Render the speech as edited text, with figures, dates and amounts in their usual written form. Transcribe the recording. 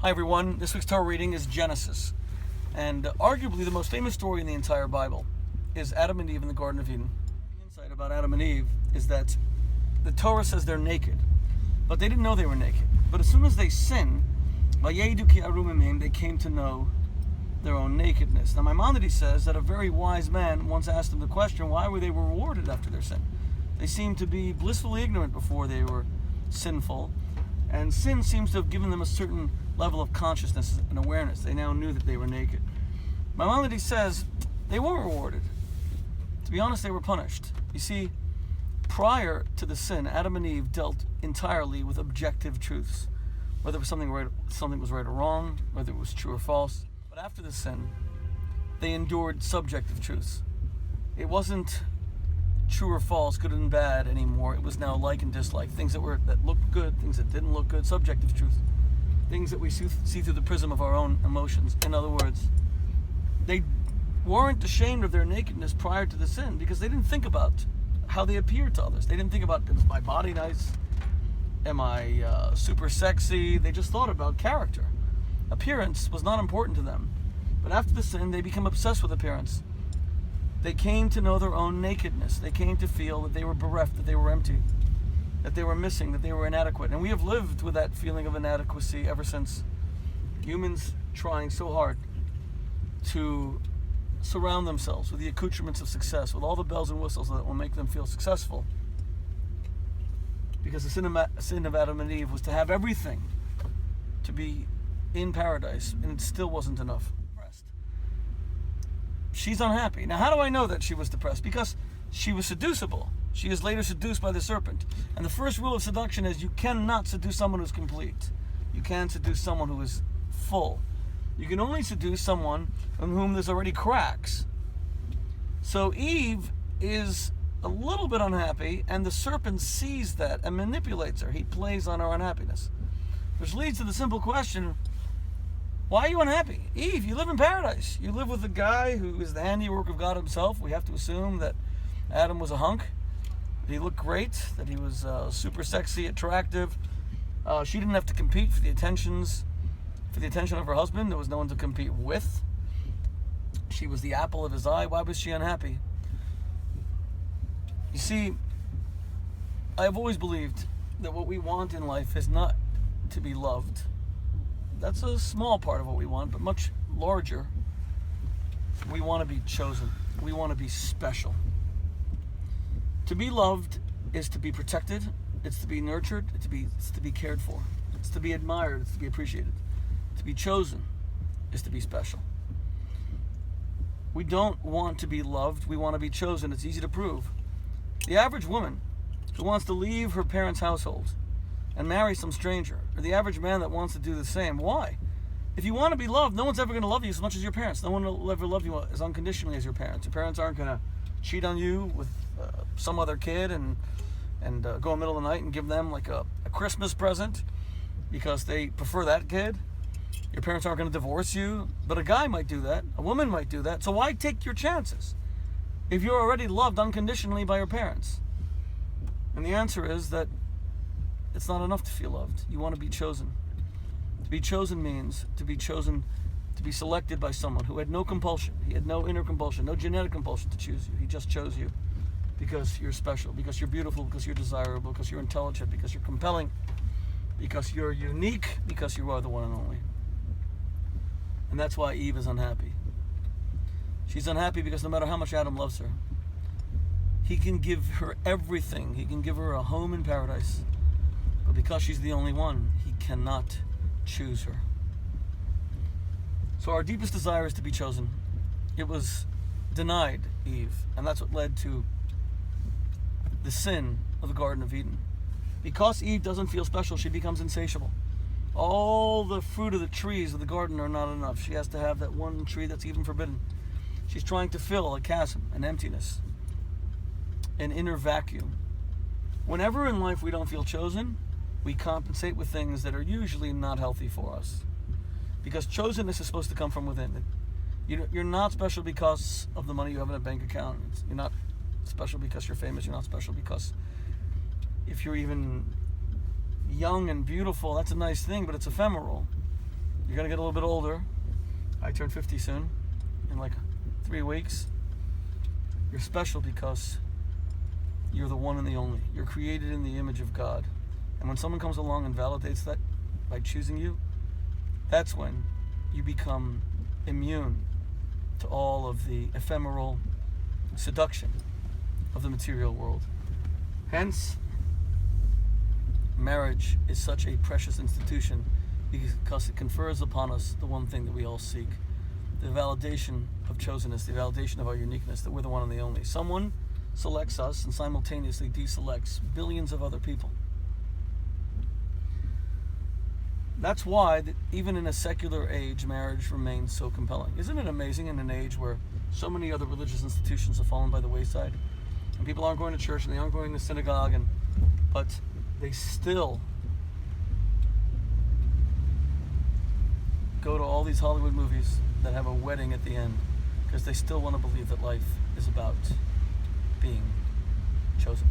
Hi everyone, this week's Torah reading is Genesis. And arguably the most famous story in the entire Bible is Adam and Eve in the Garden of Eden. The insight about Adam and Eve is that the Torah says they're naked, but they didn't know they were naked. But as soon as they sinned, they came to know their own nakedness. Now Maimonides says that a very wise man once asked them the question, why were they rewarded after their sin? They seemed to be blissfully ignorant before they were sinful, and sin seems to have given them a certain level of consciousness and awareness. They now knew that they were naked. Maimonides says they weren't rewarded. To be honest, they were punished. You see, prior to the sin, Adam and Eve dealt entirely with objective truths, whether something was right or wrong, whether it was true or false. But after the sin, they endured subjective truths. It wasn't true or false, good and bad anymore. It was now like and dislike, things that looked good, things that didn't look good, subjective truth, things that we see through the prism of our own emotions. In other words, they weren't ashamed of their nakedness prior to the sin because they didn't think about how they appeared to others. They didn't think about, is my body nice? Am I super sexy? They just thought about character. Appearance was not important to them. But after the sin, they became obsessed with appearance. They came to know their own nakedness. They came to feel that they were bereft, that they were empty, that they were missing, that they were inadequate. And we have lived with that feeling of inadequacy ever since. Humans trying so hard to surround themselves with the accoutrements of success, with all the bells and whistles that will make them feel successful. Because the sin of Adam and Eve was to have everything, to be in paradise, and it still wasn't enough. She's unhappy. Now, how do I know that she was depressed? Because she was seducible. She is later seduced by the serpent. And the first rule of seduction is you cannot seduce someone who's complete. You can't seduce someone who is full. You can only seduce someone in whom there's already cracks. So Eve is a little bit unhappy, and the serpent sees that and manipulates her. He plays on her unhappiness. Which leads to the simple question, why are you unhappy? Eve, you live in paradise. You live with a guy who is the handiwork of God himself. We have to assume that Adam was a hunk. That he looked great, that he was super sexy, attractive. She didn't have to compete for the attention of her husband. There was no one to compete with. She was the apple of his eye. Why was she unhappy? You see, I've always believed that what we want in life is not to be loved. That's a small part of what we want, but much larger. We want to be chosen. We want to be special. To be loved is to be protected. It's to be nurtured. It's to be cared for. It's to be admired. It's to be appreciated. To be chosen is to be special. We don't want to be loved. We want to be chosen. It's easy to prove. The average woman who wants to leave her parents' household and marry some stranger, or the average man that wants to do the same. Why? If you want to be loved, no one's ever going to love you as much as your parents. No one will ever love you as unconditionally as your parents. Your parents aren't going to cheat on you with some other kid and go in the middle of the night and give them like a Christmas present because they prefer that kid. Your parents aren't going to divorce you, but a guy might do that. A woman might do that. So why take your chances if you're already loved unconditionally by your parents? And the answer is that it's not enough to feel loved. You want to be chosen. To be chosen means to be chosen, to be selected by someone who had no compulsion. He had no inner compulsion, no genetic compulsion to choose you. He just chose you because you're special, because you're beautiful, because you're desirable, because you're intelligent, because you're compelling, because you're unique, because you are the one and only. And that's why Eve is unhappy. She's unhappy because no matter how much Adam loves her, he can give her everything. He can give her a home in paradise. But because she's the only one, he cannot choose her. So our deepest desire is to be chosen. It was denied Eve, and that's what led to the sin of the Garden of Eden. Because Eve doesn't feel special, she becomes insatiable. All the fruit of the trees of the garden are not enough. She has to have that one tree that's even forbidden. She's trying to fill a chasm, an emptiness, an inner vacuum. Whenever in life we don't feel chosen, we compensate with things that are usually not healthy for us. Because chosenness is supposed to come from within. You're not special because of the money you have in a bank account. You're not special because you're famous. You're not special because if you're even young and beautiful, that's a nice thing, but it's ephemeral. you're going to get a little bit older. I turn 50 soon, in like 3 weeks. You're special because you're the one and the only. You're created in the image of God. And when someone comes along and validates that by choosing you, that's when you become immune to all of the ephemeral seduction of the material world. Hence, marriage is such a precious institution because it confers upon us the one thing that we all seek, the validation of chosenness, the validation of our uniqueness, that we're the one and the only. Someone selects us and simultaneously deselects billions of other people. That's why, even in a secular age, marriage remains so compelling. Isn't it amazing in an age where so many other religious institutions have fallen by the wayside, and people aren't going to church and they aren't going to synagogue, but they still go to all these Hollywood movies that have a wedding at the end because they still want to believe that life is about being chosen.